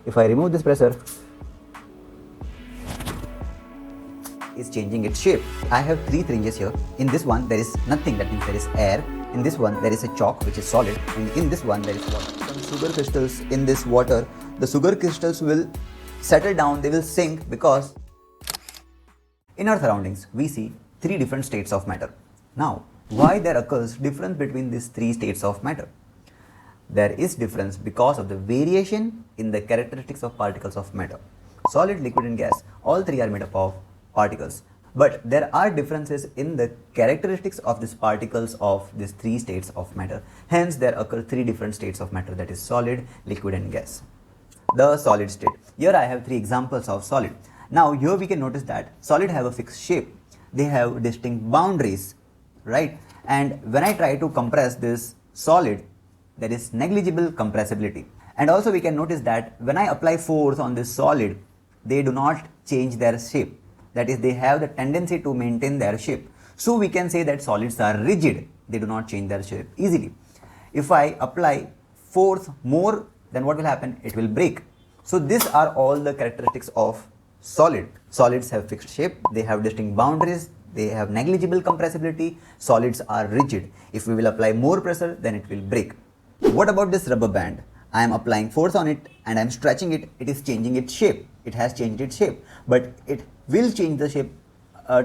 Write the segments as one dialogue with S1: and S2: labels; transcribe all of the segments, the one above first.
S1: If I remove this pressure, is changing its shape. I have 3 syringes here. In this one there is nothing, that means there is air. In this one there is a chalk which is solid, and in this one there is water. Some sugar crystals in this water, the sugar crystals will settle down, they will sink, because in our surroundings we see 3 different states of matter. Now, why there occurs difference between these 3 states of matter? There is difference because of the variation in the characteristics of particles of matter. Solid, liquid and gas, all 3 are made up of particles, but there are differences in the characteristics of these particles of these 3 states of matter. Hence there occur 3 different states of matter, that is solid, liquid and gas. The solid state. Here I have 3 examples of solid. Now here we can notice that solid have a fixed shape, they have distinct boundaries, right? And when I try to compress this solid, there is negligible compressibility. And also we can notice that when I apply force on this solid, they do not change their shape. That is, they have the tendency to maintain their shape. So we can say that solids are rigid, they do not change their shape easily. If I apply force more, then what will happen? It will break. So these are all the characteristics of solid. Solids have fixed shape, they have distinct boundaries, they have negligible compressibility, solids are rigid. If we will apply more pressure, then it will break. What about this rubber band? I am applying force on it and I am stretching it, it is changing its shape. It has changed its shape, but it will change the shape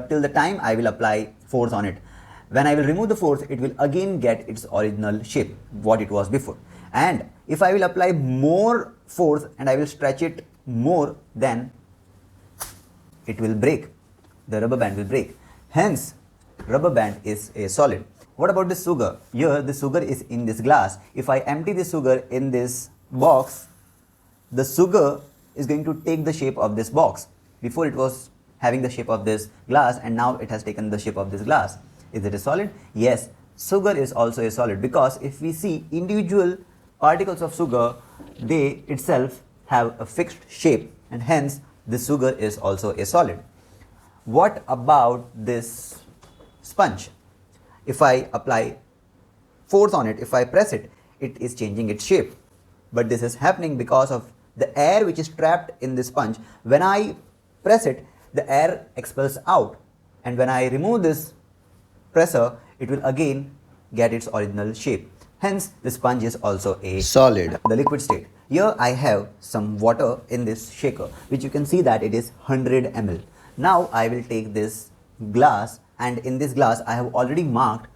S1: till the time I will apply force on it. When I will remove the force, it will again get its original shape, what it was before. And if I will apply more force and I will stretch it more, then it will break. The rubber band will break. Hence, rubber band is a solid. What about the sugar? Here the sugar is in this glass. If I empty the sugar in this box, the sugar is going to take the shape of this box. Before it was having the shape of this glass, and now it has taken the shape of this glass. Is it a solid? Yes, sugar is also a solid, because if we see individual particles of sugar, they itself have a fixed shape, and hence the sugar is also a solid. What about this sponge? If I apply force on it, if I press it, it is changing its shape. But this is happening because of the air which is trapped in this sponge. When I press it, the air expels out, and when I remove this pressure, it will again get its original shape. Hence, the sponge is also a solid. The liquid state. Here I have some water in this shaker, which you can see that it is 100 ml. Now I will take this glass, and in this glass I have already marked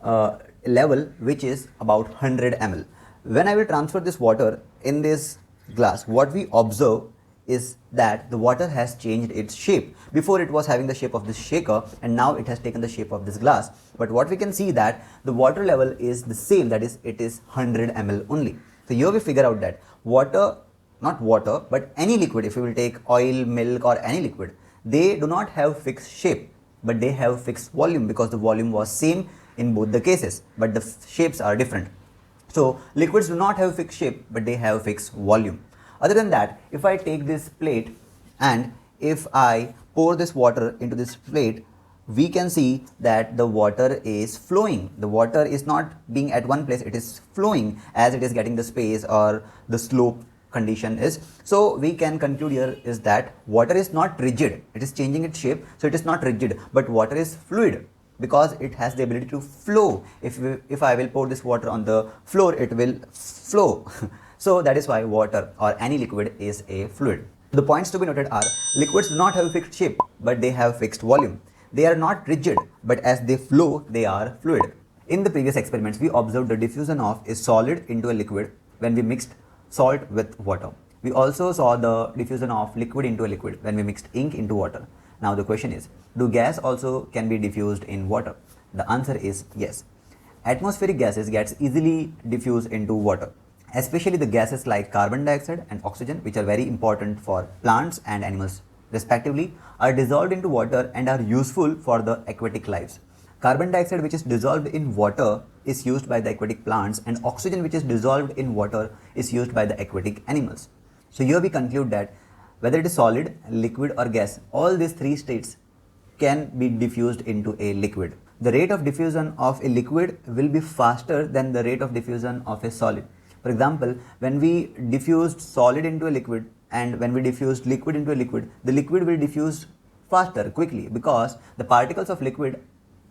S1: a level which is about 100 ml. When I will transfer this water in this glass, what we observe is that the water has changed its shape. Before it was having the shape of this shaker, and now it has taken the shape of this glass. But what we can see that the water level is the same, that is, it is 100 ml only. So here we figure out that water, not water, but any liquid, if we will take oil, milk or any liquid, they do not have fixed shape, but they have fixed volume, because the volume was same in both the cases, but the shapes are different. So liquids do not have fixed shape, but they have fixed volume. Other than that, if I take this plate and if I pour this water into this plate, we can see that the water is flowing. The water is not being at one place, it is flowing as it is getting the space or the slope condition is. So we can conclude here is that water is not rigid, it is changing its shape, so it is not rigid, but water is fluid because it has the ability to flow. If I will pour this water on the floor, it will flow. So that is why water or any liquid is a fluid. The points to be noted are: liquids do not have a fixed shape, but they have fixed volume. They are not rigid, but as they flow, they are fluid. In the previous experiments, we observed the diffusion of a solid into a liquid when we mixed salt with water. We also saw the diffusion of liquid into a liquid when we mixed ink into water. Now the question is, do gas also can be diffused in water? The answer is yes. Atmospheric gases gets easily diffused into water, especially the gases like carbon dioxide and oxygen, which are very important for plants and animals respectively, are dissolved into water and are useful for the aquatic lives. Carbon dioxide, which is dissolved in water, is used by the aquatic plants, and oxygen, which is dissolved in water, is used by the aquatic animals. So here we conclude that whether it is solid, liquid or gas, all these three states can be diffused into a liquid. The rate of diffusion of a liquid will be faster than the rate of diffusion of a solid. For example, when we diffused solid into a liquid and when we diffused liquid into a liquid, the liquid will diffuse faster, quickly, because the particles of liquid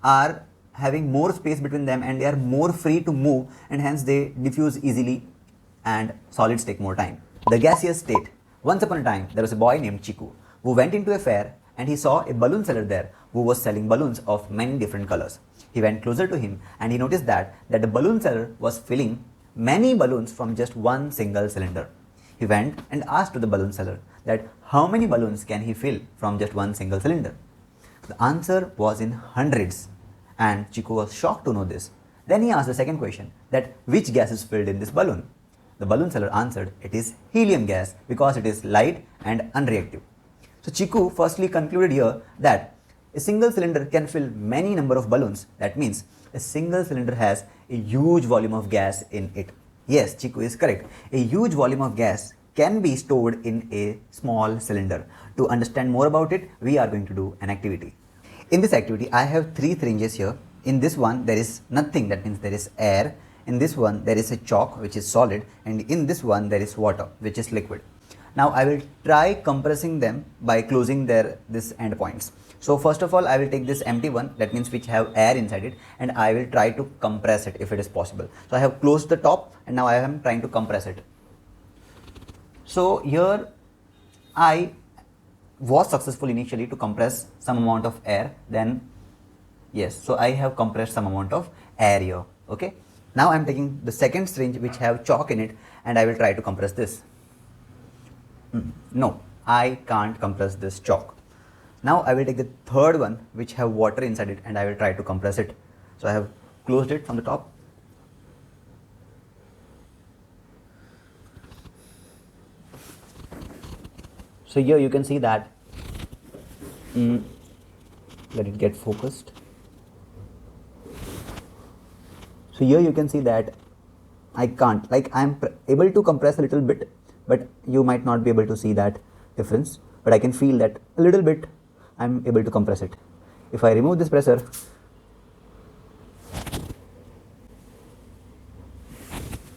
S1: are having more space between them and they are more free to move, and hence they diffuse easily, and solids take more time. The gaseous state. Once upon a time, there was a boy named Chiku who went into a fair and he saw a balloon seller there who was selling balloons of many different colors. He went closer to him and he noticed that the balloon seller was filling many balloons from just one single cylinder. He went and asked to the balloon seller that how many balloons can he fill from just one single cylinder. The answer was in hundreds, and Chiku was shocked to know this. Then he asked the second question, that which gas is filled in this balloon. The balloon seller answered, it is helium gas because it is light and unreactive. So Chiku firstly concluded here that a single cylinder can fill many number of balloons. That means a single cylinder has a huge volume of gas in it. Yes, Chiku is correct. A huge volume of gas can be stored in a small cylinder. To understand more about it, we are going to do an activity. In this activity, I have three syringes here. In this one, there is nothing, that means there is air. In this one, there is a chalk, which is solid, and in this one, there is water, which is liquid. Now, I will try compressing them by closing this end points. So, first of all, I will take this empty one, that means which have air inside it, and I will try to compress it if it is possible. So, I have closed the top, and now I am trying to compress it. So, here I was successful initially to compress some amount of air, then yes, so I have compressed some amount of air here, okay. Now I am taking the second syringe which have chalk in it and I will try to compress this. No, I can't compress this chalk. Now I will take the third one which have water inside it and I will try to compress it. So I have closed it from the top. So here you can see that, let it get focused. So here you can see that I can't, like I am able to compress a little bit, but you might not be able to see that difference, but I can feel that a little bit I am able to compress it. If I remove this pressure,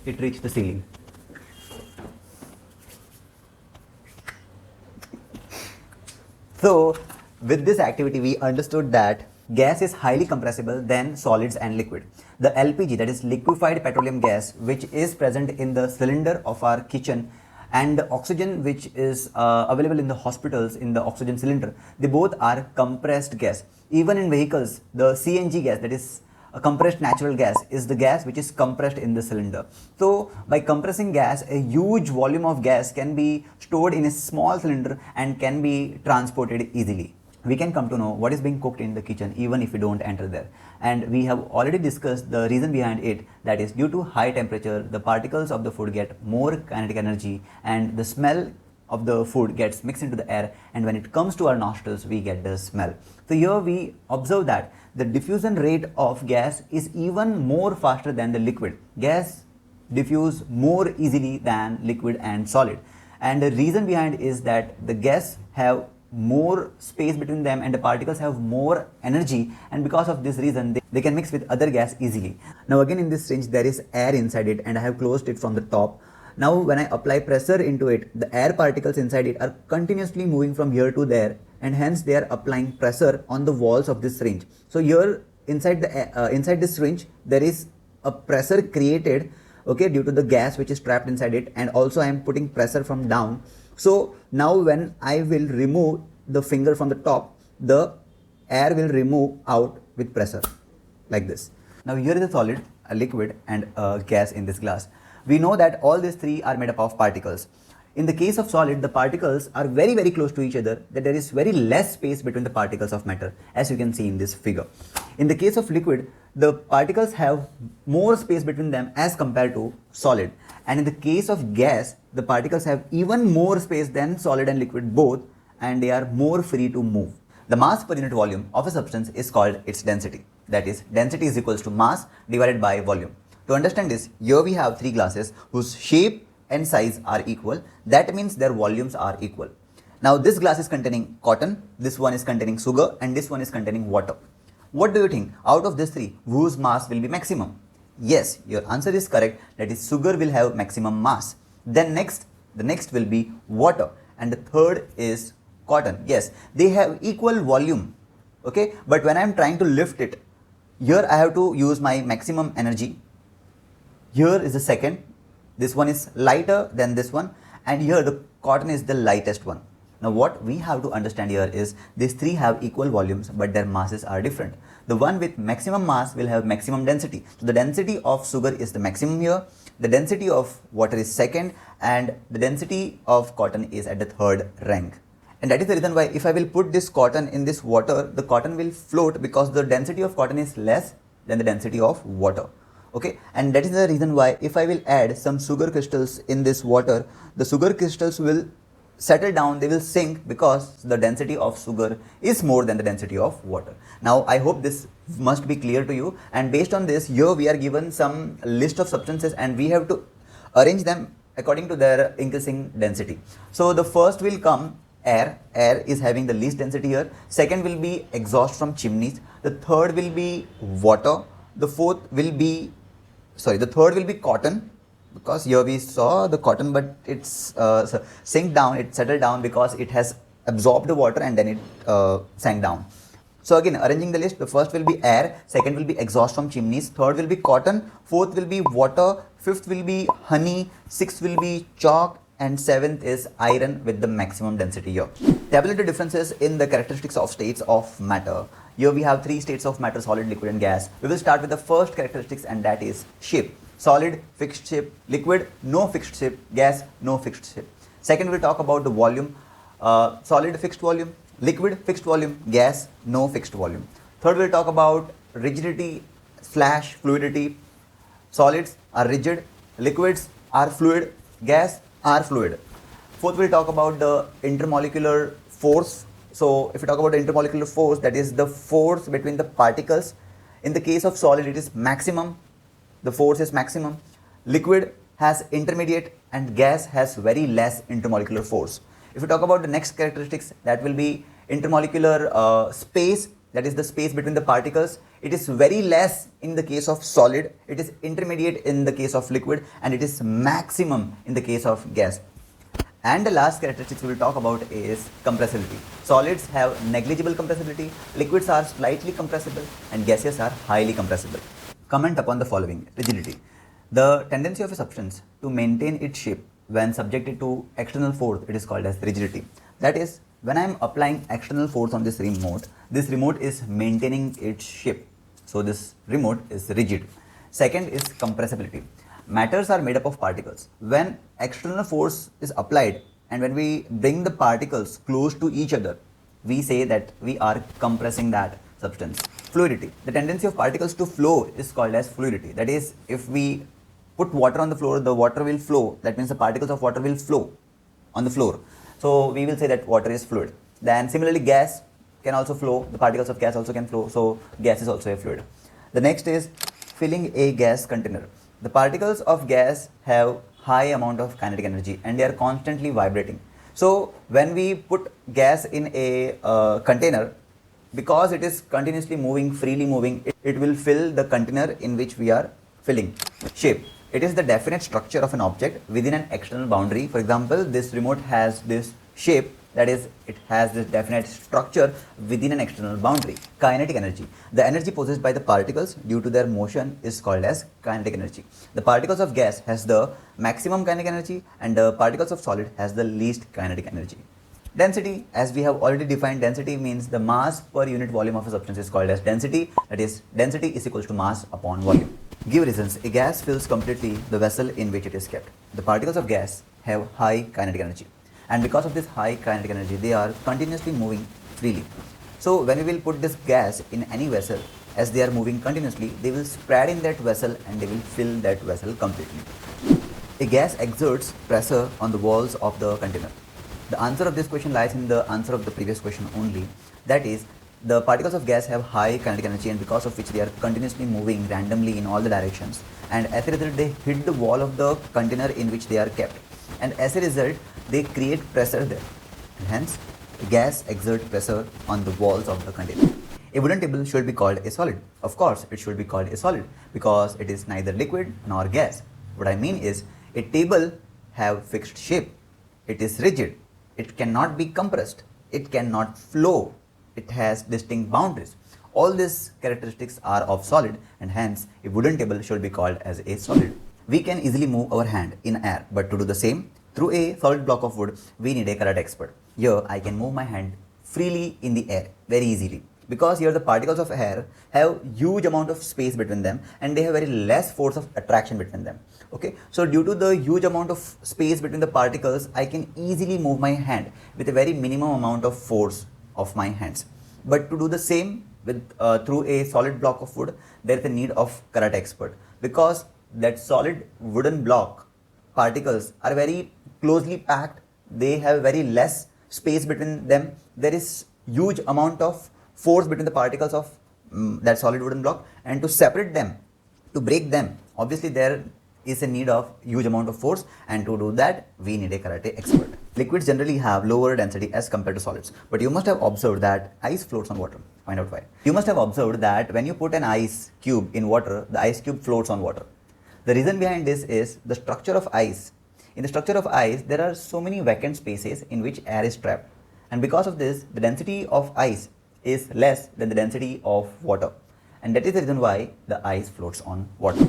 S1: it reached the ceiling. So with this activity, we understood that gas is highly compressible than solids and liquid. The LPG, that is liquefied petroleum gas, which is present in the cylinder of our kitchen, and the oxygen which is available in the hospitals in the oxygen cylinder, they both are compressed gas. Even in vehicles, the CNG gas, that is a compressed natural gas, is the gas which is compressed in the cylinder. So by compressing gas, a huge volume of gas can be stored in a small cylinder and can be transported easily. We can come to know what is being cooked in the kitchen even if we don't enter there. And we have already discussed the reason behind it, that is due to high temperature, the particles of the food get more kinetic energy and the smell of the food gets mixed into the air, and when it comes to our nostrils, we get the smell. So here we observe that the diffusion rate of gas is even more faster than the liquid. Gas diffuse more easily than liquid and solid. And the reason behind is that the gas have more space between them and the particles have more energy, and because of this reason they can mix with other gas easily. Now again in this syringe there is air inside it and I have closed it from the top. Now when I apply pressure into it, the air particles inside it are continuously moving from here to there, and hence they are applying pressure on the walls of this syringe. So here inside this syringe there is a pressure created, okay, due to the gas which is trapped inside it, and also I am putting pressure from down. So now when I will remove the finger from the top, the air will remove out with pressure like this. Now here is a solid, a liquid and a gas in this glass. We know that all these three are made up of particles. In the case of solid, the particles are very close to each other, that there is very less space between the particles of matter, as you can see in this figure. In the case of liquid, the particles have more space between them as compared to solid. And in the case of gas, the particles have even more space than solid and liquid both, and they are more free to move. The mass per unit volume of a substance is called its density. That is, density is equals to mass divided by volume. To understand this, here we have three glasses whose shape and size are equal. That means their volumes are equal. Now this glass is containing cotton, this one is containing sugar, and this one is containing water. What do you think? Out of these three, whose mass will be maximum? Yes, your answer is correct. That is, sugar will have maximum mass. Then the next will be water, and the third is cotton. Yes, they have equal volume. Okay, but when I am trying to lift it, here I have to use my maximum energy. Here is the second. This one is lighter than this one, and here the cotton is the lightest one. Now what we have to understand here is these three have equal volumes, but their masses are different. The one with maximum mass will have maximum density. So the density of sugar is the maximum here, the density of water is second, and the density of cotton is at the third rank. And that is the reason why if I will put this cotton in this water, the cotton will float because the density of cotton is less than the density of water. Okay, and that is the reason why if I will add some sugar crystals in this water, the sugar crystals will settle down, they will sink because the density of sugar is more than the density of water. Now I hope this must be clear to you, and based on this, here we are given some list of substances and we have to arrange them according to their increasing density. So the first will come air. Air is having the least density here. Second will be exhaust from chimneys. The third will be water. The third will be cotton, because here we saw the cotton, but it's sink down, it settled down because it has absorbed the water and then it sank down. So again, arranging the list, the first will be air, second will be exhaust from chimneys, third will be cotton, fourth will be water, fifth will be honey, sixth will be chalk, and seventh is iron with the maximum density here. Tabulated differences in the characteristics of states of matter. Here we have three states of matter: solid, liquid and gas. We will start with the first characteristics, and that is shape. Solid, fixed shape; liquid, no fixed shape; gas, no fixed shape. Second, we'll talk about the volume. Solid, fixed volume; liquid, fixed volume; gas, no fixed volume. Third, we'll talk about rigidity / fluidity. Solids are rigid, liquids are fluid, gas are fluid. Fourth, we'll talk about the intermolecular force. So if you talk about the intermolecular force, that is the force between the particles. In the case of solid, it is maximum. The force is maximum. Liquid has intermediate, and gas has very less intermolecular force. If you talk about the next characteristics, that will be intermolecular space, that is the space between the particles. It is very less in the case of solid, it is intermediate in the case of liquid, and it is maximum in the case of gas. And the last characteristics we will talk about is compressibility. Solids have negligible compressibility, liquids are slightly compressible, and gases are highly compressible. Comment upon the following. Rigidity. The tendency of a substance to maintain its shape when subjected to external force, it is called as rigidity. That is, when I am applying external force on this remote is maintaining its shape. So this remote is rigid. Second is compressibility. Matters are made up of particles. When external force is applied and when we bring the particles close to each other, we say that we are compressing that substance. Fluidity. The tendency of particles to flow is called as fluidity. That is, if we put water on the floor, the water will flow. That means the particles of water will flow on the floor. So we will say that water is fluid. Then similarly, gas can also flow. The particles of gas also can flow. So gas is also a fluid. The next is filling a gas container. The particles of gas have high amount of kinetic energy and they are constantly vibrating. So when we put gas in a container, because it is continuously moving, freely moving, it will fill the container in which we are filling. Shape. It is the definite structure of an object within an external boundary. For example, this remote has this shape, that is, it has this definite structure within an external boundary. Kinetic energy. The energy possessed by the particles due to their motion is called as kinetic energy. The particles of gas has the maximum kinetic energy and the particles of solid has the least kinetic energy. Density, as we have already defined, density means the mass per unit volume of a substance is called as density. That is, density is equals to mass upon volume. Give reasons. A gas fills completely the vessel in which it is kept. The particles of gas have high kinetic energy, and because of this high kinetic energy, they are continuously moving freely. So when we will put this gas in any vessel, as they are moving continuously, they will spread in that vessel and they will fill that vessel completely. A gas exerts pressure on the walls of the container. The answer of this question lies in the answer of the previous question only. That is, the particles of gas have high kinetic energy and because of which they are continuously moving randomly in all the directions, and as a result they hit the wall of the container in which they are kept, and as a result they create pressure there, and hence gas exerts pressure on the walls of the container. A wooden table should be called a solid. Of course, it should be called a solid because it is neither liquid nor gas. What I mean is, a table have fixed shape. It is rigid. It cannot be compressed. It cannot flow. It has distinct boundaries. All these characteristics are of solid, and hence a wooden table should be called as a solid. We can easily move our hand in air, but to do the same through a solid block of wood, we need a karate expert. Here I can move my hand freely in the air very easily, because here the particles of air have huge amount of space between them and they have very less force of attraction between them. Okay, so due to the huge amount of space between the particles, I can easily move my hand with a very minimum amount of force of my hands. But to do the same with through a solid block of wood, there is a need of karate expert, because that solid wooden block particles are very closely packed. They have very less space between them. There is huge amount of force between the particles of that solid wooden block, and to separate them, to break them, obviously there is a need of huge amount of force, and to do that we need a karate expert. Liquids generally have lower density as compared to solids, but you must have observed that ice floats on water. Find out why. You must have observed that when you put an ice cube in water, the ice cube floats on water. The reason behind this is the structure of ice. In the structure of ice, there are so many vacant spaces in which air is trapped, and because of this, the density of ice is less than the density of water, and that is the reason why the ice floats on water.